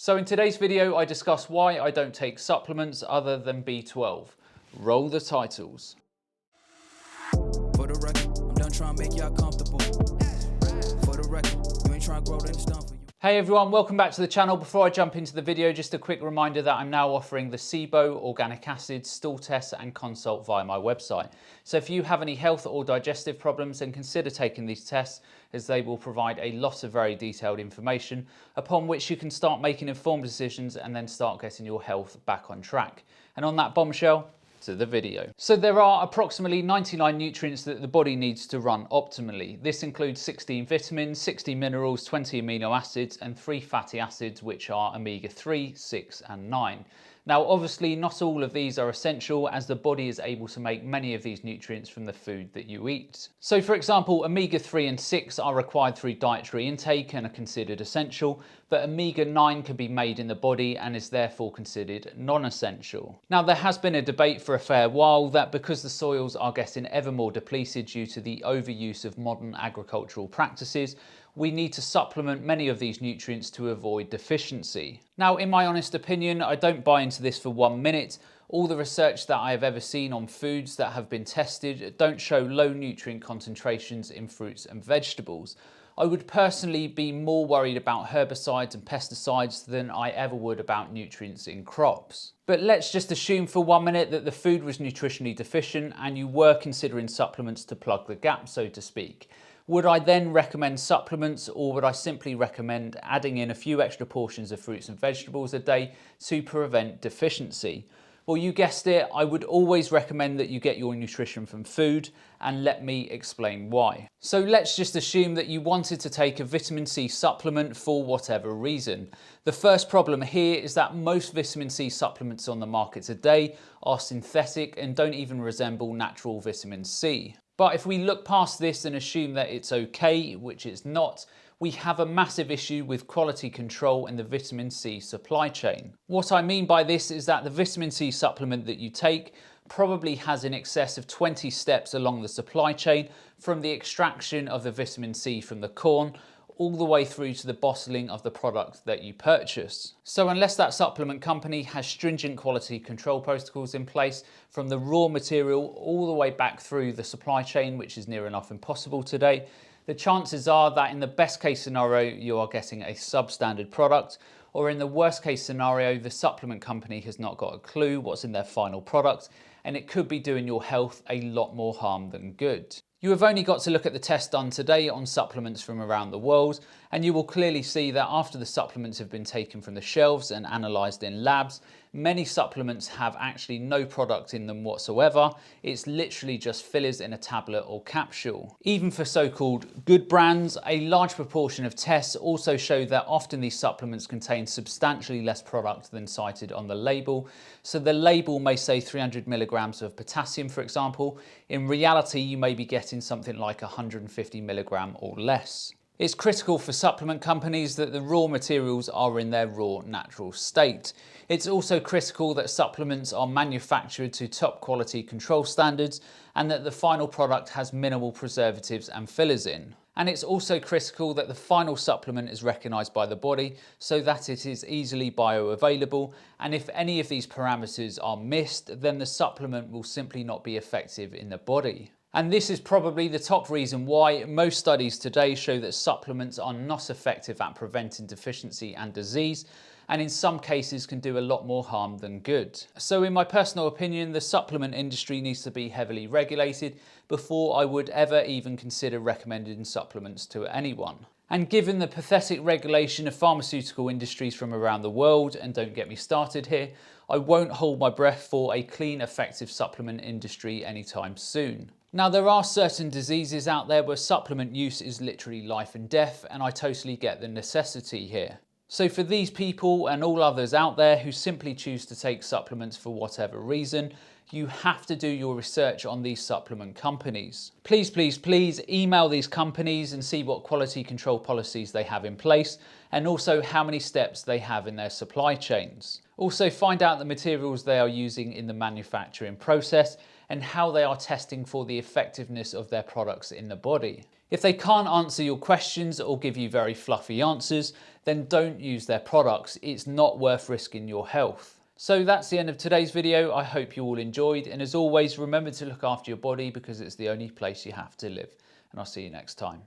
So in today's video, I discuss why I don't take supplements other than B12. Roll the titles. For the record, I'm done trying to make y'all comfortable. For the record, you ain't trying to grow in the stump for you. Hey everyone, welcome back to the channel. Before I jump into the video, just a quick reminder that I'm now offering the SIBO, organic acids, stool tests and consult via my website. So if you have any health or digestive problems, then consider taking these tests, as they will provide a lot of very detailed information upon which you can start making informed decisions and then start getting your health back on track. And on that bombshell, to the video. So there are approximately 99 nutrients that the body needs to run optimally. This includes 16 vitamins, 60 minerals, 20 amino acids and 3 fatty acids, which are omega-3, 6 and 9. Now obviously not all of these are essential, as the body is able to make many of these nutrients from the food that you eat. So for example, omega-3 and 6 are required through dietary intake and are considered essential, but omega-9 can be made in the body and is therefore considered non-essential. Now there has been a debate for a fair while that because the soils are getting ever more depleted due to the overuse of modern agricultural practices, we need to supplement many of these nutrients to avoid deficiency. Now, in my honest opinion, I don't buy into this for 1 minute. All the research that I have ever seen on foods that have been tested don't show low nutrient concentrations in fruits and vegetables. I would personally be more worried about herbicides and pesticides than I ever would about nutrients in crops. But let's just assume for 1 minute that the food was nutritionally deficient and you were considering supplements to plug the gap, so to speak. Would I then recommend supplements, or would I simply recommend adding in a few extra portions of fruits and vegetables a day to prevent deficiency? Well, you guessed it, I would always recommend that you get your nutrition from food, and let me explain why. So let's just assume that you wanted to take a vitamin C supplement for whatever reason. The first problem here is that most vitamin C supplements on the market today are synthetic and don't even resemble natural vitamin C. But if we look past this and assume that it's okay, which it's not, we have a massive issue with quality control in the vitamin C supply chain. What I mean by this is that the vitamin C supplement that you take probably has in excess of 20 steps along the supply chain, from the extraction of the vitamin C from the corn all the way through to the bottling of the product that you purchase. So unless that supplement company has stringent quality control protocols in place from the raw material all the way back through the supply chain, which is near enough impossible today, the chances are that in the best case scenario you are getting a substandard product, or in the worst case scenario the supplement company has not got a clue what's in their final product, and it could be doing your health a lot more harm than good. You have only got to look at the test done today on supplements from around the world, and you will clearly see that after the supplements have been taken from the shelves and analysed in labs, many supplements have actually no product in them whatsoever. It's literally just fillers in a tablet or capsule. Even for so-called good brands, a large proportion of tests also show that often these supplements contain substantially less product than cited on the label. So the label may say 300 milligrams of potassium, for example. In reality, you may be getting something like 150 milligram or less. It's critical for supplement companies that the raw materials are in their raw natural state. It's also critical that supplements are manufactured to top quality control standards and that the final product has minimal preservatives and fillers in. And it's also critical that the final supplement is recognised by the body so that it is easily bioavailable, and if any of these parameters are missed, then the supplement will simply not be effective in the body. And this is probably the top reason why most studies today show that supplements are not effective at preventing deficiency and disease, and in some cases can do a lot more harm than good. So in my personal opinion, the supplement industry needs to be heavily regulated before I would ever even consider recommending supplements to anyone. And given the pathetic regulation of pharmaceutical industries from around the world, and don't get me started here, I won't hold my breath for a clean, effective supplement industry anytime soon. Now, there are certain diseases out there where supplement use is literally life and death, and I totally get the necessity here. So for these people and all others out there who simply choose to take supplements for whatever reason, you have to do your research on these supplement companies. Please, please, please email these companies and see what quality control policies they have in place, and also how many steps they have in their supply chains. Also find out the materials they are using in the manufacturing process and how they are testing for the effectiveness of their products in the body. If they can't answer your questions or give you very fluffy answers, then don't use their products. It's not worth risking your health. So that's the end of today's video. I hope you all enjoyed. And as always, remember to look after your body because it's the only place you have to live. And I'll see you next time.